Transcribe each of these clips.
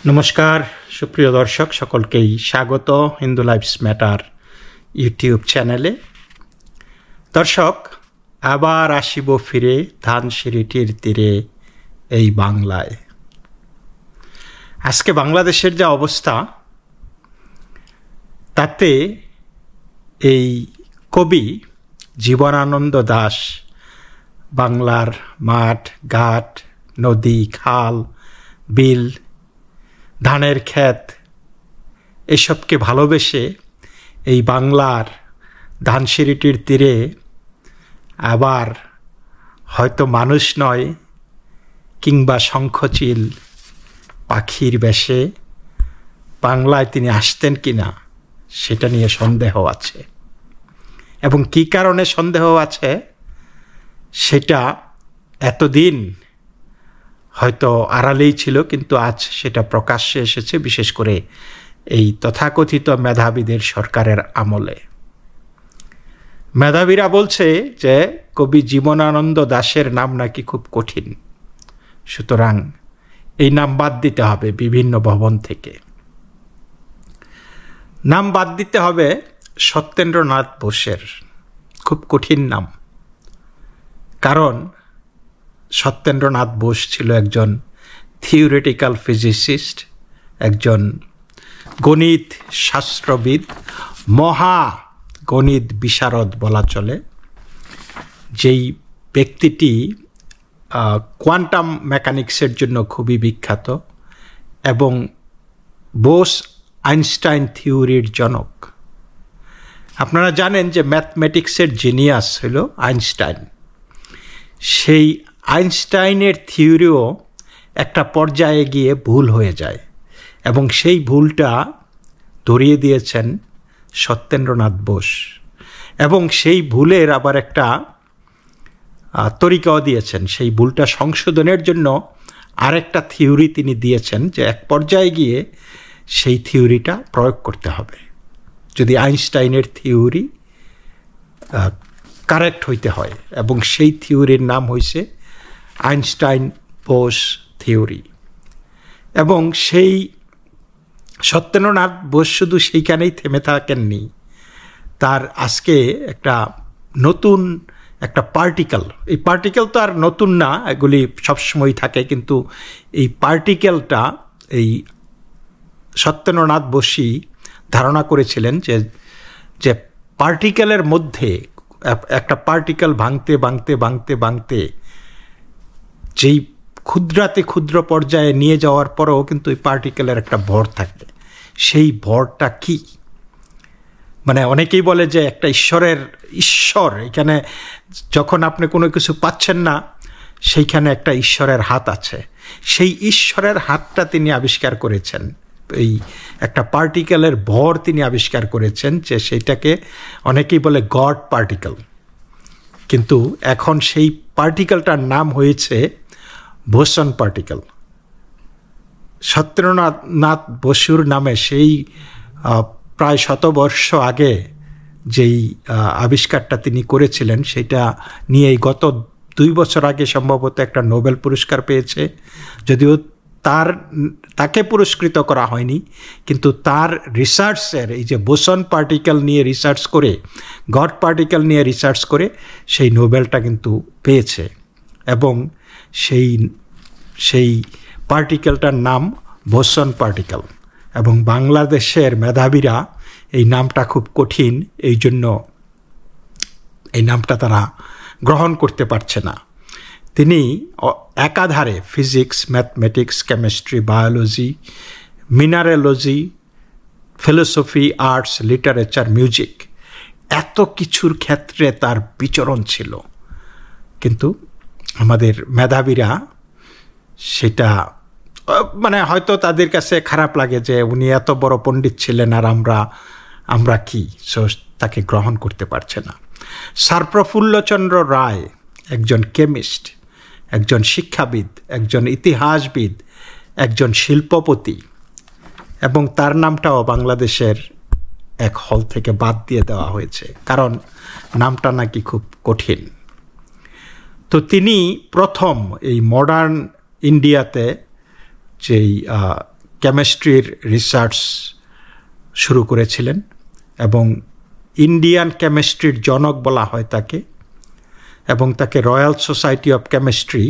নমস্কার সুপ্রিয় দর্শক সকলকেই স্বাগত হিন্দু লাইফস ম্যাটার ইউটিউব চ্যানেলে। দর্শক, আবার আসিব ফিরে ধানসিঁড়িটির তীরে এই বাংলায়। আজকে বাংলাদেশের যা অবস্থা, তাতে এই কবি জীবনানন্দ দাশ বাংলার মাঠ ঘাট নদী খাল বিল ধানের ক্ষেত এসবকে ভালোবেসে এই বাংলার ধানসিঁড়িটির তীরে আবার হয়তো মানুষ নয় কিংবা শঙ্খচিল পাখির বেশে বাংলায় তিনি আসতেন কিনা সেটা নিয়ে সন্দেহ আছে, এবং কী কারণে সন্দেহ আছে সেটা এতদিন হয়তো আড়ালেই ছিল, কিন্তু আজ সেটা প্রকাশ্যে এসেছে, বিশেষ করে এই তথাকথিত মেধাবীদের সরকারের আমলে। মেধাবীরা বলছে যে কবি জীবনানন্দ দাশের নাম নাকি খুব কঠিন, সুতরাং এই নাম বাদ দিতে হবে। বিভিন্ন ভবন থেকে নাম বাদ দিতে হবে সত্যেন্দ্রনাথ বোসের, খুব কঠিন নাম। কারণ সত্যেন্দ্রনাথ বোস ছিল একজন থিওরিটিক্যাল ফিজিসিস্ট, একজন গণিত শাস্ত্রবিদ, মহা গণিত বিশারদ বলা চলে, যেই ব্যক্তিটি কোয়ান্টাম মেকানিক্সের জন্য খুবই বিখ্যাত এবং বোস আইনস্টাইন থিওরির জনক। আপনারা জানেন যে ম্যাথমেটিক্সের জিনিয়াস হল আইনস্টাইন। সেই আইনস্টাইনের থিওরিও একটা পর্যায়ে গিয়ে ভুল হয়ে যায়, এবং সেই ভুলটা ধরিয়ে দিয়েছেন সত্যেন্দ্রনাথ বোস, এবং সেই ভুলের আবার একটা তরিকাও দিয়েছেন। সেই ভুলটা সংশোধনের জন্য আরেকটা থিওরি তিনি দিয়েছেন, যে এক পর্যায়ে গিয়ে সেই থিওরিটা প্রয়োগ করতে হবে যদি আইনস্টাইনের থিওরি কারেক্ট হইতে হয়, এবং সেই থিওরির নাম হয়েছে আইনস্টাইন বোস থিওরি। এবং সেই সত্যেন্দ্রনাথ বোস শুধু সেইখানেই থেমে থাকেননি, তার আজকে একটা নতুন একটা পার্টিকেল, এই পার্টিকেল তো আর নতুন না, এগুলি সবসময় থাকে, কিন্তু এই পার্টিকেলটা এই সত্যেন্দ্রনাথ বোসই ধারণা করেছিলেন যে পার্টিকেলের মধ্যে একটা পার্টিকেল ভাঙতে ভাঙতে ভাঙতে ভাঙতে যেই ক্ষুদ্রাতি ক্ষুদ্র পর্যায়ে নিয়ে যাওয়ার পরেও কিন্তু ওই পার্টিকেলের একটা ভর থাকে। সেই ভরটা কি, মানে অনেকেই বলে যে একটা ঈশ্বর এখানে, যখন আপনি কোনো কিছু পাচ্ছেন না সেইখানে একটা ঈশ্বরের হাত আছে। সেই ঈশ্বরের হাতটা তিনি আবিষ্কার করেছেন, এই একটা পার্টিকেলের ভর তিনি আবিষ্কার করেছেন, যে সেইটাকে অনেকেই বলে গড পার্টিকেল। কিন্তু এখন সেই পার্টিকেলটার নাম হয়েছে বোসন পার্টিকেল। সত্যেন্দ্রনাথ বসুর নামে সেই প্রায় 100 বর্ষ আগে যেই আবিষ্কারটা তিনি করেছিলেন, সেটা নিয়ে গত 2 বছর আগে সম্ভবত একটা নোবেল পুরস্কার পেয়েছে। যদিও তাকে পুরস্কৃত করা হয়নি, কিন্তু তার রিসার্চের এই যে বোসন পার্টিকেল নিয়ে রিসার্চ করে, গড পার্টিকেল নিয়ে রিসার্চ করে সেই নোবেলটা কিন্তু পেয়েছে, এবং সেই পার্টিকেলটার নাম বোসন পার্টিকেল। এবং বাংলাদেশের মেধাবীরা এই নামটা খুব কঠিন, এই জন্য এই নামটা তারা গ্রহণ করতে পারছে না। তিনি একাধারে physics, mathematics, chemistry, biology, mineralogy, philosophy, arts, literature, music, এত কিছুর ক্ষেত্রে তার বিচরণ ছিল। কিন্তু আমাদের মেধাবীরা সেটা, মানে হয়তো তাদের কাছে খারাপ লাগে যে উনি এত বড় পণ্ডিত ছিলেন আর আমরা কি, তাকে গ্রহণ করতে পারছে না। স্যার প্রফুল্লচন্দ্র রায় একজন কেমিস্ট, একজন শিক্ষাবিদ, একজন ইতিহাসবিদ, একজন শিল্পপতি, এবং তার নামটাও বাংলাদেশের এক হল থেকে বাদ দিয়ে দেওয়া হয়েছে, কারণ নামটা নাকি খুব কঠিন। তো তিনি প্রথম এই মডার্ন ইন্ডিয়াতে যেই কেমিস্ট্রির রিসার্চ শুরু করেছিলেন এবং ইন্ডিয়ান কেমিস্ট্রির জনক বলা হয় তাকে, এবং তাকে রয়্যাল সোসাইটি অফ কেমিস্ট্রি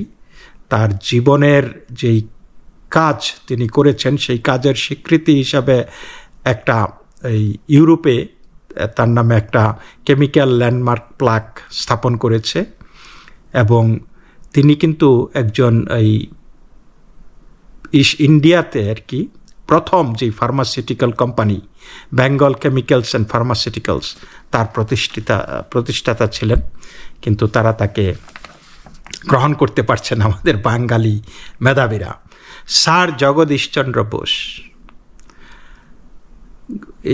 তার জীবনের যেই কাজ তিনি করেছেন সেই কাজের স্বীকৃতি হিসাবে একটা এই ইউরোপে তার নামে একটা কেমিক্যাল ল্যান্ডমার্ক প্লাক স্থাপন করেছে। এবং তিনি কিন্তু একজন এই ইন্ডিয়াতে আর কি প্রথম যে pharmaceutical company Bengal chemicals and pharmaceuticals তার প্রতিষ্ঠাতা ছিলেন, কিন্তু তারা তাকে গ্রহণ করতে পারছেন আমাদের বাঙালি মেধাবীরা। স্যার জগদীশচন্দ্র বোস,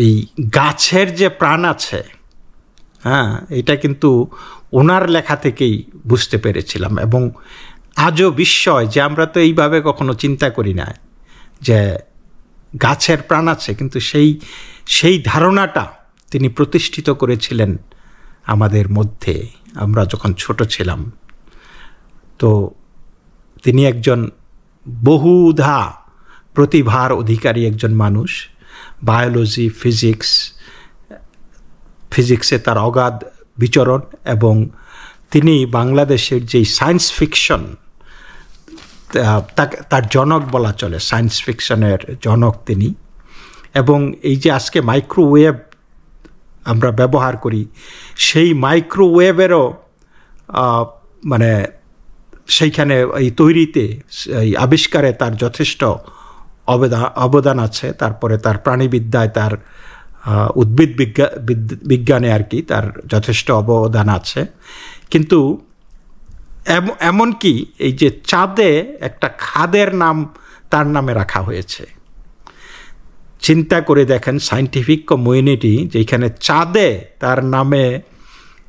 এই গাছের যে প্রাণ আছে, হ্যাঁ, এটা কিন্তু ওনার লেখা থেকেই বুঝতে পেরেছিলাম। এবং আজও বিস্ময় যে আমরা তো এইভাবে কখনো চিন্তা করি না যে গাছের প্রাণ আছে, কিন্তু সেই ধারণাটা তিনি প্রতিষ্ঠিত করেছিলেন আমাদের মধ্যে আমরা যখন ছোট ছিলাম। তো তিনি একজন বহুধা প্রতিভার অধিকারী একজন মানুষ। বায়োলজি, ফিজিক্সে তার অগাধ বিচরণ, এবং তিনি বাংলাদেশের যেই সায়েন্স ফিকশন তার জনক বলা চলে, সায়েন্স ফিকশনের জনক তিনি। এবং এই যে আজকে মাইক্রোওয়েভ আমরা ব্যবহার করি, সেই মাইক্রোওয়েভেরও মানে সেইখানে এই তৈরিতে, এই আবিষ্কারে তার যথেষ্ট অবদান আছে। তারপরে তার প্রাণীবিদ্যায়, তার উদ্ভিদ বিজ্ঞানে আর কি তার যথেষ্ট অবদান আছে। কিন্তু এমনকি এই যে চাঁদে একটা খাদের নাম তার নামে রাখা হয়েছে। চিন্তা করে দেখেন, সায়েন্টিফিক কমিউনিটি যেখানে চাঁদে তার নামে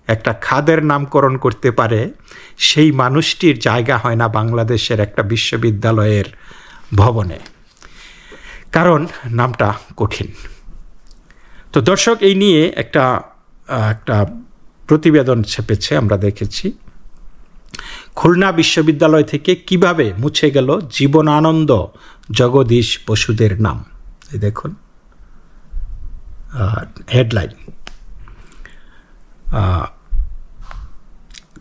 একটা খাদের নামকরণ করতে পারে, সেই মানুষটির জায়গা হয় না বাংলাদেশের একটা বিশ্ববিদ্যালয়ের ভবনে, কারণ নামটা কঠিন। তো দর্শক, এই নিয়ে একটা প্রতিবেদন ছেপেছে, আমরা দেখেছি খুলনা বিশ্ববিদ্যালয় থেকে কিভাবে মুছে গেল জীবনানন্দ জগদীশ বসুদের নাম। এই দেখুন হেডলাইন,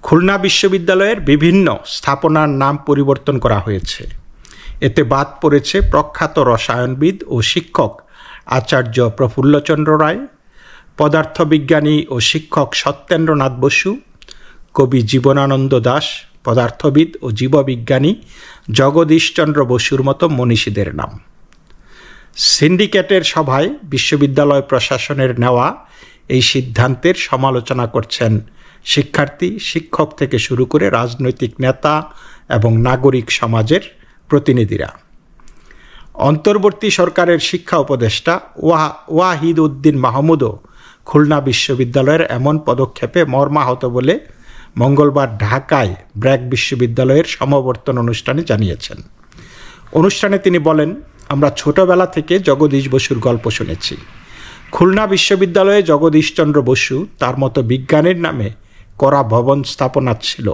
খুলনা বিশ্ববিদ্যালয়ের বিভিন্ন স্থাপনার নাম পরিবর্তন করা হয়েছে। এতে বাদ পড়েছে প্রখ্যাত রসায়নবিদ ও শিক্ষক আচার্য প্রফুল্লচন্দ্র রায়, পদার্থবিজ্ঞানী ও শিক্ষক সত্যেন্দ্রনাথ বসু, কবি জীবনানন্দ দাশ, পদার্থবিদ ও জীববিজ্ঞানী জগদীশচন্দ্র বসুর মতো মনীষীদের নাম। সিন্ডিকেটের সভায় বিশ্ববিদ্যালয় প্রশাসনের নেওয়া এই সিদ্ধান্তের সমালোচনা করছেন শিক্ষার্থী, শিক্ষক থেকে শুরু করে রাজনৈতিক নেতা এবং নাগরিক সমাজের প্রতিনিধিরা। অন্তর্বর্তী সরকারের শিক্ষা উপদেষ্টা ওয়াহিদ উদ্দিন মাহমুদও খুলনা বিশ্ববিদ্যালয়ের এমন পদক্ষেপে মর্মাহত বলে মঙ্গলবার ঢাকায় ব্র্যাক বিশ্ববিদ্যালয়ের সমাবর্তন অনুষ্ঠানে জানিয়েছেন। অনুষ্ঠানে তিনি বলেন, আমরা ছোটবেলা থেকে জগদীশ বসুর গল্প শুনেছি। খুলনা বিশ্ববিদ্যালয়ে জগদীশচন্দ্র বসু তার মতো বিজ্ঞানীর নামে করা ভবন স্থাপনা ছিল,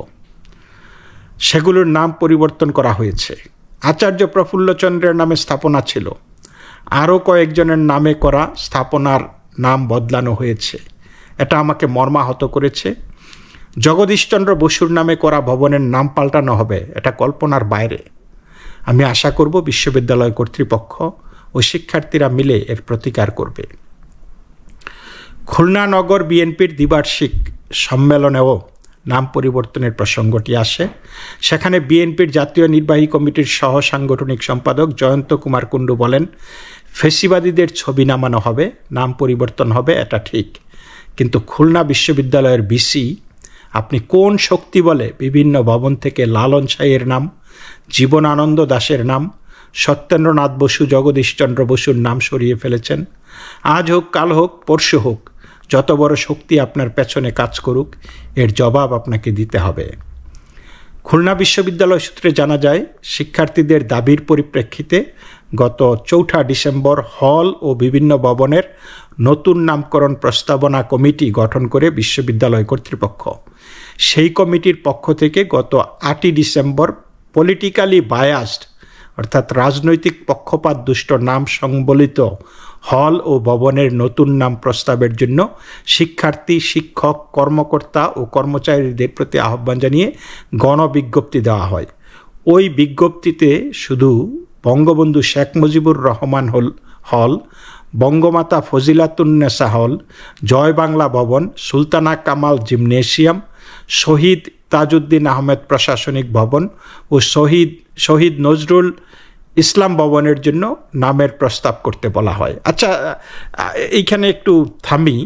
সেগুলোর নাম পরিবর্তন করা হয়েছে। আচার্য প্রফুল্লচন্দ্রের নামে স্থাপনা ছিল, আরও কয়েকজনের নামে করা স্থাপনার নাম বদলানো হয়েছে। এটা আমাকে মর্মাহত করেছে। জগদীশচন্দ্র বসুর নামে করা ভবনের নাম পাল্টানো হবে, এটা কল্পনার বাইরে। আমি আশা করব বিশ্ববিদ্যালয় কর্তৃপক্ষ ও শিক্ষার্থীরা মিলে এর প্রতিকার করবে। খুলনা নগর বিএনপির দ্বিবার্ষিক সম্মেলনেও নাম পরিবর্তনের প্রসঙ্গটি আসে। সেখানে বিএনপির জাতীয় নির্বাহী কমিটির সহ সাংগঠনিক সম্পাদক জয়ন্ত কুমার কুণ্ডু বলেন, ফেসিবাদীদের ছবি নামানো হবে, নাম পরিবর্তন হবে, এটা ঠিক। কিন্তু খুলনা বিশ্ববিদ্যালয়ের ভিসি আপনি কোন শক্তি বলে বিভিন্ন ভবন থেকে লালন সাইয়ের নাম, জীবনানন্দ দাশের নাম, সত্যেন্দ্রনাথ বসু, জগদীশচন্দ্র বসুর নাম সরিয়ে ফেলেছেন? আজ হোক, কাল হোক, পরশু হোক, যত বড় শক্তি আপনার পেছনে কাজ করুক, এর জবাব আপনাকে দিতে হবে। খুলনা বিশ্ববিদ্যালয় সূত্রে জানা যায়, শিক্ষার্থীদের দাবির পরিপ্রেক্ষিতে গত 4 ডিসেম্বর হল ও বিভিন্ন ভবনের নতুন নামকরণ প্রস্তাবনা কমিটি গঠন করে বিশ্ববিদ্যালয় কর্তৃপক্ষ। সেই কমিটির পক্ষ থেকে গত 8 ডিসেম্বর পলিটিক্যালি বায়াসড অর্থাৎ রাজনৈতিক পক্ষপাত দুষ্ট নাম সংবলিত হল ও ভবনের নতুন নাম প্রস্তাবের জন্য শিক্ষার্থী, শিক্ষক, কর্মকর্তা ও কর্মচারীদের প্রতি আহ্বান জানিয়ে গণবিজ্ঞপ্তি দেওয়া হয়। ওই বিজ্ঞপ্তিতে শুধু বঙ্গবন্ধু শেখ মুজিবুর রহমান হল, বঙ্গমাতা ফজিলাতুন্নেসা হল, জয় বাংলা ভবন, সুলতানা কামাল জিমনেশিয়াম, শহীদ তাজউদ্দিন আহমেদ প্রশাসনিক ভবন ও শহীদ নজরুল ইসলাম ভবনের জন্য নামের প্রস্তাব করতে বলা হয়। আচ্ছা, এইখানে একটু থামি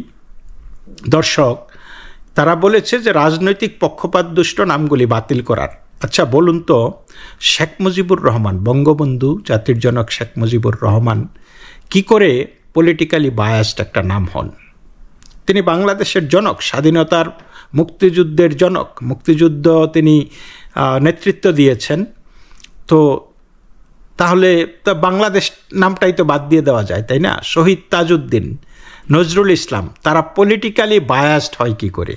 দর্শক। তারা বলেছে যে রাজনৈতিক পক্ষপাত দুষ্ট নামগুলি বাতিল করার। আচ্ছা বলুন তো, শেখ মুজিবুর রহমান, বঙ্গবন্ধু জাতির জনক শেখ মুজিবুর রহমান কি করে পলিটিক্যালি বায়াসড একটা নাম হন? তিনি বাংলাদেশের জনক, স্বাধীনতার, মুক্তিযুদ্ধের জনক, মুক্তিযুদ্ধ তিনি নেতৃত্ব দিয়েছেন। তো তাহলে তো বাংলাদেশ নামটাই তো বাদ দিয়ে দেওয়া যায়, তাই না? শহীদ তাজউদ্দিন, নজরুল ইসলাম, তারা পলিটিক্যালি বায়াসড হয় কি করে?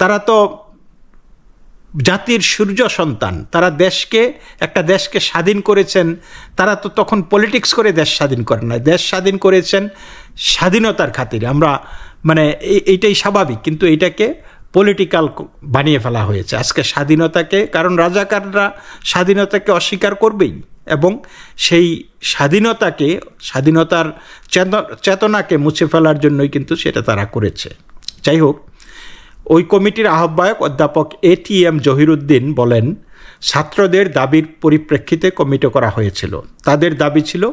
তারা তো জাতির সূর্য সন্তান, তারা একটা দেশকে স্বাধীন করেছেন। তারা তো তখন পলিটিক্স করে দেশ স্বাধীন করেন না, দেশ স্বাধীন করেছেন স্বাধীনতার খাতিরে। আমরা মানে এইটাই স্বাভাবিক, কিন্তু এইটাকে পলিটিক্যাল বানিয়ে ফেলা হয়েছে আজকে স্বাধীনতাকে। কারণ রাজাকাররা স্বাধীনতাকে অস্বীকার করবেই, এবং সেই স্বাধীনতার চেতনাকে মুছে ফেলার জন্যই কিন্তু সেটা তারা করেছে। যাই হোক, ওই কমিটির আহ্বায়ক অধ্যাপক ATM জহিরুদ্দিন বলেন, ছাত্রদের দাবির পরিপ্রেক্ষিতে কমিটি করা হয়েছিল। তাদের দাবি ছিল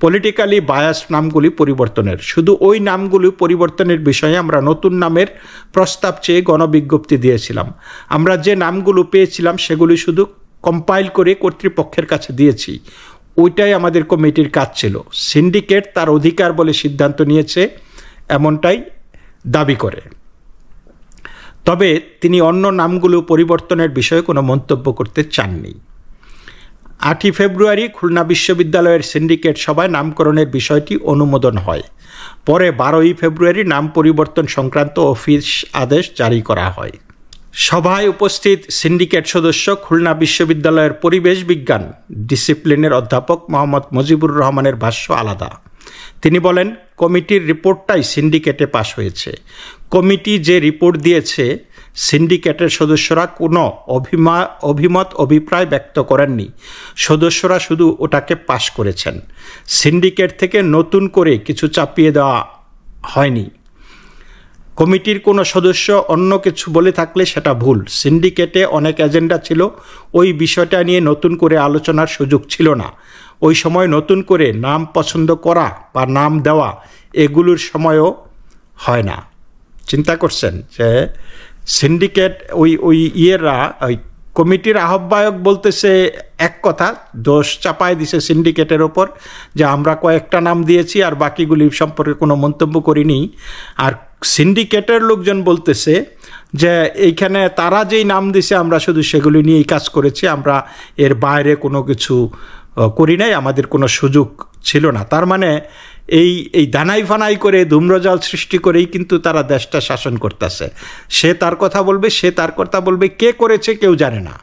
পলিটিক্যালি বায়াস নামগুলি পরিবর্তনের। শুধু ওই নামগুলি পরিবর্তনের বিষয়ে আমরা নতুন নামের প্রস্তাব চেয়ে গণবিজ্ঞপ্তি দিয়েছিলাম। আমরা যে নামগুলো পেয়েছিলাম সেগুলি শুধু কম্পাইল করে কর্তৃপক্ষের কাছে দিয়েছি। ওইটাই আমাদের কমিটির কাজ ছিল। সিন্ডিকেট তার অধিকার বলে সিদ্ধান্ত নিয়েছে, এমনটাই দাবি করে। তবে তিনি অন্য নামগুলো পরিবর্তনের বিষয়ে কোনো মন্তব্য করতে চাননি। 8ই ফেব্রুয়ারি খুলনা বিশ্ববিদ্যালয়ের সিন্ডিকেট সভায় নামকরণের বিষয়টি অনুমোদন হয়। পরে 12ই ফেব্রুয়ারি নাম পরিবর্তন সংক্রান্ত অফিস আদেশ জারি করা হয়। সভায় উপস্থিত সিন্ডিকেট সদস্য খুলনা বিশ্ববিদ্যালয়ের পরিবেশ বিজ্ঞান ডিসিপ্লিনের অধ্যাপক মোহাম্মদ মুজিবুর রহমানের ভাষ্য আলাদা। তিনি বলেন, কমিটির রিপোর্টটাই সিন্ডিকেটে পাশ হয়েছে। কমিটি যে রিপোর্ট দিয়েছে, সিন্ডিকেটের সদস্যরা কোনো অভিপ্রায় ব্যক্ত করেননি। সদস্যরা শুধু ওটাকে পাশ করেছেন। সিন্ডিকেট থেকে নতুন করে কিছু চাপিয়ে দেওয়া হয়নি। কমিটির কোনো সদস্য অন্য কিছু বলে থাকলে সেটা ভুল। সিন্ডিকেটে অনেক এজেন্ডা ছিল, ওই বিষয়টা নিয়ে নতুন করে আলোচনার সুযোগ ছিল না। ওই সময় নতুন করে নাম পছন্দ করা বা নাম দেওয়া এগুলোর সময়ও হয় না। চিন্তা করছেন যে সিন্ডিকেট ওই কমিটির আহ্বায়ক বলতেছে এক কথা, দোষ চাপায় দিছে সিন্ডিকেটের ওপর যে আমরা কয়েকটা নাম দিয়েছি আর বাকিগুলি সম্পর্কে কোনো মন্তব্য করিনি। আর সিন্ডিকেটের লোকজন বলতেছে যে এইখানে তারা যেই নাম দিছে আমরা শুধু সেগুলি নিয়েই কাজ করেছি, আমরা এর বাইরে কোনো কিছু করি নাই, আমাদের কোনো সুযোগ ছিল না। তার মানে এই দানাই ফানাই করে ধূম্রজাল সৃষ্টি করেই কিন্তু তারা দেশটা শাসন করতেছে। সে তার কথা বলবে, কে করেছে কেউ জানে না।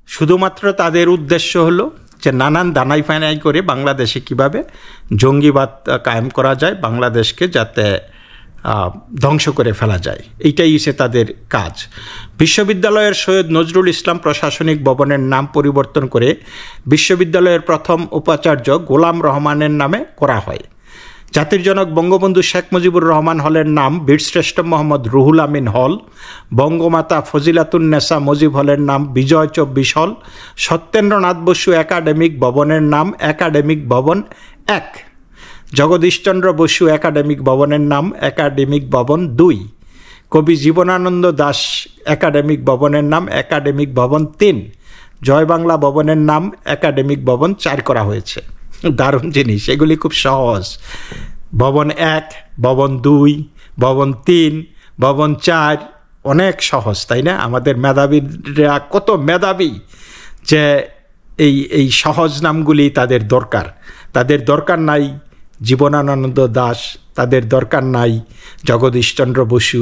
শুধুমাত্র তাদের উদ্দেশ্য হলো যে নানান দানাই ফানাই করে বাংলাদেশে কিভাবে জঙ্গিবাদ কায়েম করা যায়, বাংলাদেশকে যাতে ধ্বংস করে ফেলা যায়, এইটাই হচ্ছে তাদের কাজ। বিশ্ববিদ্যালয়ের সৈয়দ নজরুল ইসলাম প্রশাসনিক ভবনের নাম পরিবর্তন করে বিশ্ববিদ্যালয়ের প্রথম উপাচার্য গোলাম রহমানের নামে করা হয়। জাতির জনক বঙ্গবন্ধু শেখ মুজিবুর রহমান হলের নাম বীরশ্রেষ্ঠ মোহাম্মদ রুহুল আমিন হল, বঙ্গমাতা ফজিলাতুন্নেসা মুজিব হলের নাম বিজয় 24 হল, সত্যেন্দ্রনাথ বসু একাডেমিক ভবনের নাম একাডেমিক ভবন 1, জগদীশচন্দ্র বসু একাডেমিক ভবনের নাম একাডেমিক ভবন 2, কবি জীবনানন্দ দাশ একাডেমিক ভবনের নাম একাডেমিক ভবন 3, জয় বাংলা ভবনের নাম একাডেমিক ভবন 4 করা হয়েছে। দারুণ জিনিস, এগুলি খুব সহজ। ভবন 1, ভবন 2, ভবন 3, ভবন 4 অনেক সহজ, তাই না? আমাদের মেধাবীরা কত মেধাবী যে এই সহজ নামগুলি তাদের দরকার নাই জীবনানন্দ দাশ, তাদের দরকার নাই জগদীশচন্দ্র বসু,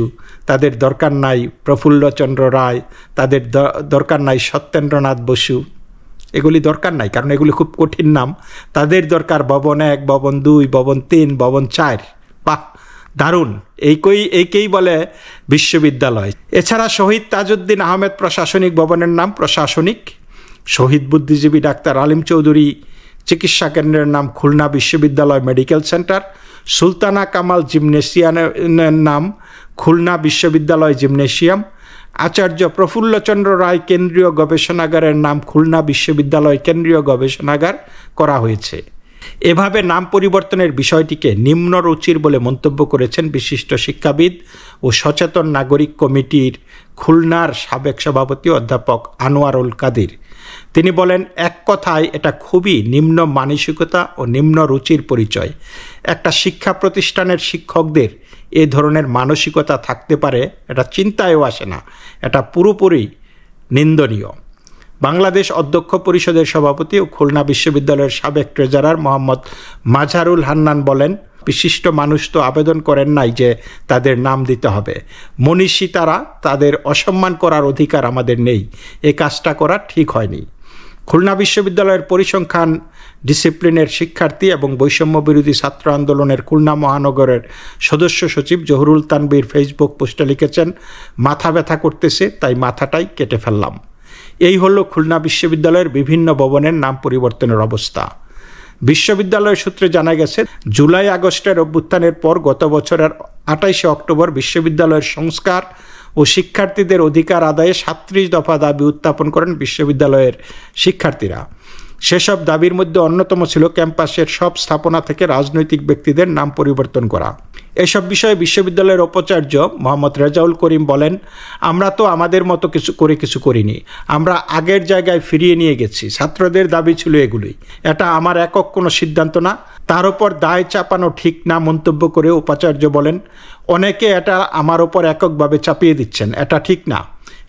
তাদের দরকার নাই প্রফুল্লচন্দ্র রায়, তাদের দরকার নাই সত্যেন্দ্রনাথ বসু। এগুলি দরকার নাই, কারণ এগুলি খুব কঠিন নাম। তাদের দরকার ভবন 1, ভবন 2, ভবন 3, ভবন 4। বাহ, দারুণ! এইকেই বলে বিশ্ববিদ্যালয়। এছাড়া শহীদ তাজউদ্দিন আহমেদ প্রশাসনিক ভবনের নাম প্রশাসনিক। শহীদ বুদ্ধিজীবী ডাক্তার আলিম চৌধুরী চিকিৎসা কেন্দ্রের নাম খুলনা বিশ্ববিদ্যালয় মেডিকেল সেন্টার। সুলতানা কামাল জিমনেসিয়ামের নাম খুলনা বিশ্ববিদ্যালয় জিমনেশিয়াম। আচার্য প্রফুল্লচন্দ্র রায় কেন্দ্রীয় গবেষণাগারের নাম খুলনা বিশ্ববিদ্যালয় কেন্দ্রীয় গবেষণাগার করা হয়েছে। এভাবে নাম পরিবর্তনের বিষয়টিকে নিম্ন রুচির বলে মন্তব্য করেছেন বিশিষ্ট শিক্ষাবিদ ও সচেতন নাগরিক কমিটির খুলনার সাবেক সভাপতি অধ্যাপক আনোয়ারুল কাদির। তিনি বলেন, এক কথায় এটা খুবই নিম্ন মানসিকতা ও নিম্ন রুচির পরিচয়। একটা শিক্ষা প্রতিষ্ঠানের শিক্ষকদের এ ধরনের মানসিকতা থাকতে পারে এটা চিন্তায়ও আসে না। এটা পুরোপুরি নিন্দনীয়। বাংলাদেশ অধ্যক্ষ পরিষদের সভাপতি ও খুলনা বিশ্ববিদ্যালয়ের সাবেক ট্রেজারার মোহাম্মদ মাজহারুল হান্নান বলেন, বিশিষ্ট মানুষ তো আবেদন করেন নাই যে তাদের নাম দিতে হবে। মনীষী তারা, তাদের অসম্মান করার অধিকার আমাদের নেই। এই কাজটা করা ঠিক হয়নি। খুলনা বিশ্ববিদ্যালয়ের পরিসংখ্যান ডিসিপ্লিনের শিক্ষার্থী এবং বৈষম্য বিরোধী ছাত্র আন্দোলনের খুলনা মহানগরের সদস্য সচিব জহুরুল তানবীর ফেসবুক পোস্টে লিখেছেন, মাথা ব্যথা করতেছে, তাই মাথাটাই কেটে ফেললাম। এই হলো খুলনা বিশ্ববিদ্যালয়ের বিভিন্ন ভবনের নাম পরিবর্তনের অবস্থা। বিশ্ববিদ্যালয়ের সূত্রে জানা গেছে, জুলাই আগস্টের অভ্যুত্থানের পর গত বছরের 28শে অক্টোবর বিশ্ববিদ্যালয়ের সংস্কার ও শিক্ষার্থীদের অধিকার আদায়ে 37 দফা দাবি উত্থাপন করেন বিশ্ববিদ্যালয়ের শিক্ষার্থীরা। সেসব দাবির মধ্যে অন্যতম ছিল ক্যাম্পাসের সব স্থাপনা থেকে রাজনৈতিক ব্যক্তিদের নাম পরিবর্তন করা। এসব বিষয়ে বিশ্ববিদ্যালয়ের উপাচার্য মোহাম্মদ রেজাউল করিম বলেন, আমরা তো আমাদের মতো কিছু করিনি, আমরা আগের জায়গায় ফিরিয়ে নিয়ে গেছি। ছাত্রদের দাবি ছিল এগুলোই। এটা আমার একক কোনো সিদ্ধান্ত না, তার উপর দায় চাপানো ঠিক না মন্তব্য করে উপাচার্য বলেন, অনেকে এটা আমার ওপর এককভাবে চাপিয়ে দিচ্ছেন, এটা ঠিক না।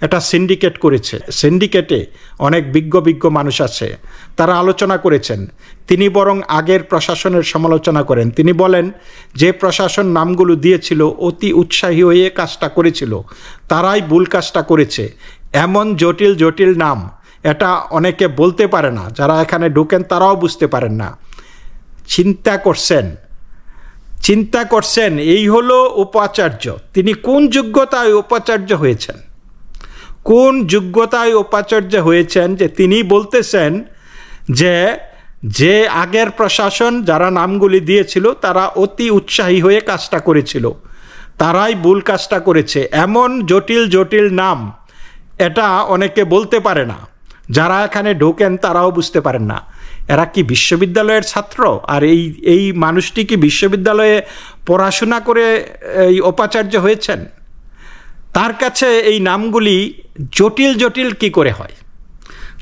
এটা সিন্ডিকেট করেছে। সিন্ডিকেটে অনেক বিজ্ঞ মানুষ আছে, তারা আলোচনা করেছেন। তিনি বরং আগের প্রশাসনের সমালোচনা করেন। তিনি বলেন, যে প্রশাসন নামগুলো দিয়েছিল অতি উৎসাহী হয়ে কাজটা করেছিল, তারাই ভুল কাজটা করেছে। এমন জটিল নাম এটা অনেকে বলতে পারে না, যারা এখানে ঢোকেন তারাও বুঝতে পারেন না। চিন্তা করছেন এই হলো উপাচার্য। তিনি কোন যোগ্যতায় উপাচার্য হয়েছেন? কোন যোগ্যতায় উপাচার্য হয়েছেন যে তিনি বলতেছেন যে আগের প্রশাসন যারা নামগুলি দিয়েছিল তারা অতি উৎসাহী হয়ে কাজটা করেছিল, তারাই ভুল কাজটা করেছে। এমন জটিল নাম এটা অনেকে বলতে পারে না, যারা এখানে ঢোকেন তারাও বুঝতে পারেন না। এরা কি বিশ্ববিদ্যালয়ের ছাত্র? আর এই মানুষটি কি বিশ্ববিদ্যালয়ে পড়াশোনা করে এই উপাচার্য হয়েছেন? তার কাছে এই নামগুলি জটিল কি করে হয়?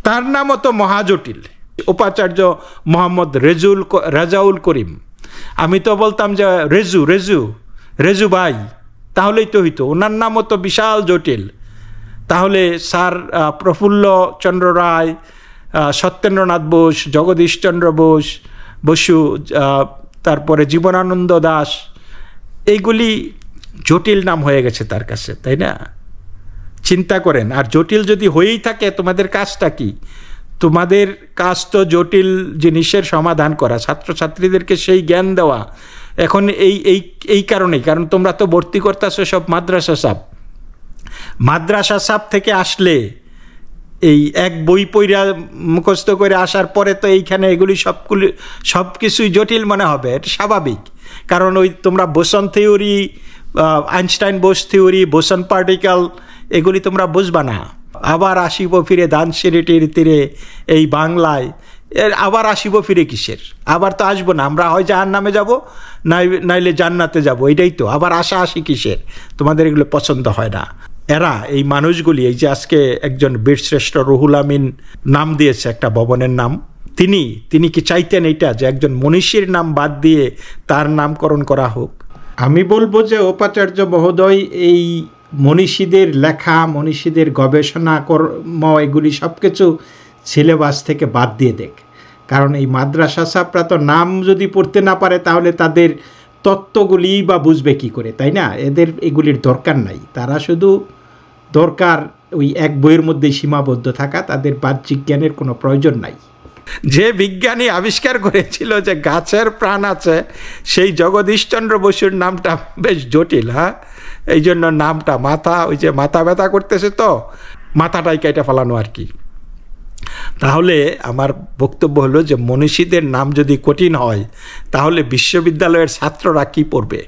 তার নামও তো মহাজটিল। উপাচার্য মোহাম্মদ রেজাউল করিম। আমি তো বলতাম যে রেজু ভাই, তাহলেই তো হইতো। ওনার নামও তো বিশাল জটিল। তাহলে স্যার প্রফুল্লচন্দ্র রায়, সত্যেন্দ্রনাথ বোস, জগদীশচন্দ্র বসু, তারপরে জীবনানন্দ দাস, এইগুলি জটিল নাম হয়ে গেছে তার কাছে, তাই না? চিন্তা করেন। আর জটিল যদি হয়েই থাকে, তোমাদের কাজটা কি? তোমাদের কাজ তো জটিল জিনিসের সমাধান করা, ছাত্রছাত্রীদেরকে সেই জ্ঞান দেওয়া। এখন এই কারণেই, কারণ তোমরা তো ভর্তি করতেছো সব মাদ্রাসা সাব থেকে আসলে এই এক বই পড়া মুখস্থ করে আসার পরে তো এইখানে এগুলি সব কিছুই জটিল মনে হবে। এটা স্বাভাবিক, কারণ ওই তোমরা boson theory, Einstein Bose theory, boson particle, এগুলি তোমরা বুঝবা না। আবার আসিব ফিরে ধানসিঁড়িটির তীরে এই বাংলায়, আবার আসিব ফিরে কিসের? আবার তো আসবো না, আমরা হয় জাহান্নামে যাব, নাইলে জান্নাতে যাব। এটাই তো, আবার আসি কিসের? তোমাদের এগুলো পছন্দ হয় না। এরা এই মানুষগুলি, এই যে আজকে একজন বীরশ্রেষ্ঠ রুহুল আমিন নাম দিয়েছে একটা ভবনের নাম, তিনি কি চাইতেন এইটা যে একজন মনীষীর নাম বাদ দিয়ে তার নামকরণ করা হোক? আমি বলবো যে উপাচার্য মহোদয় এই মনীষীদের লেখা, মনীষীদের গবেষণা কর্ম, এগুলি সব কিছু সিলেবাস থেকে বাদ দিয়ে দেখ। কারণ এই মাদ্রাসা ছাত্ররা তো নাম যদি পড়তে না পারে, তাহলে তাদের তত্ত্বগুলি বা বুঝবে কি করে, তাই না? এদের এগুলির দরকার নাই। তারা শুধু দরকার ওই এক বইয়ের মধ্যেই সীমাবদ্ধ থাকা, তাদের বাহ্যিক জ্ঞানের কোনো প্রয়োজন নাই। যে বিজ্ঞানী আবিষ্কার করেছিল যে গাছের প্রাণ আছে, সেই জগদীশচন্দ্র বসুর নামটা বেশ জটিল, হ্যাঁ, এই জন্য নামটা ওই যে মাথা ব্যথা করতেছে, তো মাথাটাই কেটে ফেলানো আর কি। তাহলে আমার বক্তব্য হলো যে মনীষীদের নাম যদি কঠিন হয়, তাহলে বিশ্ববিদ্যালয়ের ছাত্ররা কি পড়বে?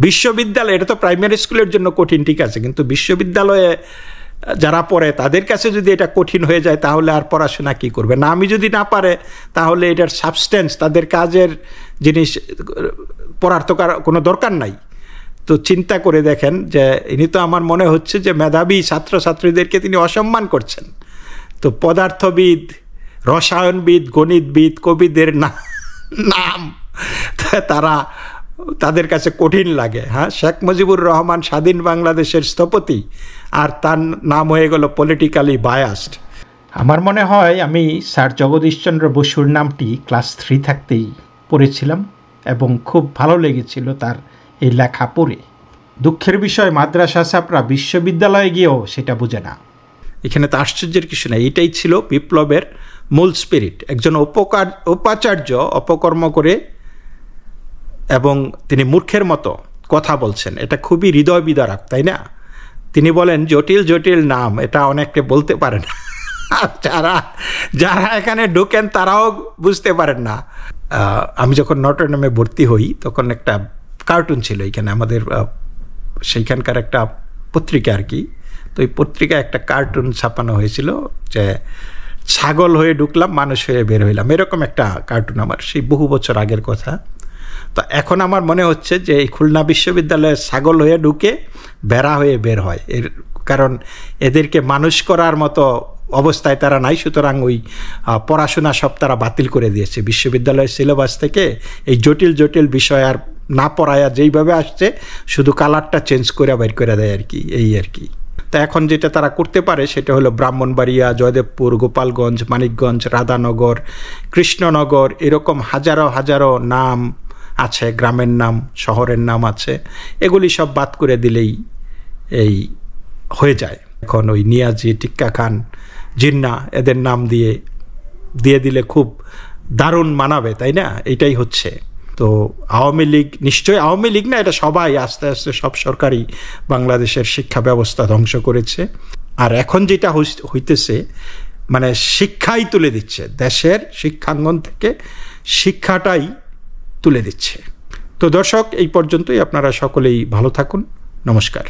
বিশ্ববিদ্যালয়, এটা তো প্রাইমারি স্কুলের জন্য কঠিন, ঠিক আছে, কিন্তু বিশ্ববিদ্যালয়ে যারা পড়ে তাদের কাছে যদি এটা কঠিন হয়ে যায়, তাহলে আর পড়াশোনা কি করবে? নামই যদি না পারে, তাহলে এটার সাবস্টেন্স, তাদের কাজের জিনিস পড়ার তো কোনো দরকার নাই। তো চিন্তা করে দেখেন যে ইনি তো, আমার মনে হচ্ছে যে মেধাবী ছাত্রছাত্রীদেরকে তিনি অসম্মান করছেন। তো পদার্থবিদ, রসায়নবিদ, গণিতবিদ, কবিদের নাম তাদের কাছে কঠিন লাগে। হ্যাঁ, শেখ মুজিবুর রহমান স্বাধীন বাংলাদেশের স্থপতি, আর তার নাম হয়ে গেল পলিটিক্যালি বায়াসড। আমার মনে হয় আমি স্যার জগদীশচন্দ্র বসুর নামটি ক্লাস 3 থাকতেই পড়েছিলাম এবং খুব ভালো লেগেছিল তার এই লেখা পড়ে। দুঃখের বিষয়, মাদ্রাসা ছাত্ররা বিশ্ববিদ্যালয়ে গিয়েও সেটা বোঝে না। এখানে তো আশ্চর্যের কিছু নাই, এটাই ছিল বিপ্লবের মূল স্পিরিট। একজন উপাচার্য অপকর্ম করে এবং তিনি মূর্খের মতো কথা বলছেন, এটা খুবই হৃদয় বিদারক, তাই না? তিনি বলেন জটিল জটিল নাম, এটা অনেকে বলতে পারে না। যারা এখানে ঢুকেন তারাও বুঝতে পারেন না। আমি যখন নটরডেমে ভর্তি হই, তখন একটা কার্টুন ছিল এখানে আমাদের সেইখানকার একটা পত্রিকা আর কি। তো এই পত্রিকায় একটা কার্টুন ছাপানো হয়েছিল যে ছাগল হয়ে ঢুকলাম, মানুষ হয়ে বের হইলাম, এরকম একটা কার্টুন, আমার সেই বহু বছর আগের কথা। তো এখন আমার মনে হচ্ছে যে এই খুলনা বিশ্ববিদ্যালয়ে ছাগল হয়ে ঢুকে বেড়া হয়ে বের হয়, এর কারণ এদেরকে মানুষ করার মতো অবস্থায় তারা নাই। সুতরাং ওই পড়াশোনা সব তারা বাতিল করে দিয়েছে বিশ্ববিদ্যালয়ের সিলেবাস থেকে। এই জটিল জটিল বিষয় আর না পড়ায়া যেইভাবে আসছে, শুধু কালারটা চেঞ্জ করে বের করে দেয় আর কি, এই আর কি। তা এখন যেটা তারা করতে পারে সেটা হলো ব্রাহ্মণবাড়িয়া, জয়দেবপুর, গোপালগঞ্জ, মানিকগঞ্জ, রাধানগর, কৃষ্ণনগর, এরকম হাজারো হাজারো নাম আছে, গ্রামের নাম, শহরের নাম আছে, এগুলি সব বাদ করে দিলেই এই হয়ে যায়। এখন ওই নিয়াজি, টিক্কা খান, জিন্না, এদের নাম দিয়ে দিলে খুব দারুণ মানাবে, তাই না? এটাই হচ্ছে। তো আওয়ামী লীগ, নিশ্চয়ই আওয়ামী লীগ না, এটা সবাই আস্তে আস্তে সব সরকারই বাংলাদেশের শিক্ষা ব্যবস্থা ধ্বংস করেছে। আর এখন যেটা হইতেছে, মানে শিক্ষাই তুলে দিচ্ছে, দেশের শিক্ষাঙ্গন থেকে শিক্ষাটাই তুলে দিচ্ছে। তো দর্শক, এই পর্যন্তই। আপনারা সকলেই ভালো থাকুন। নমস্কার।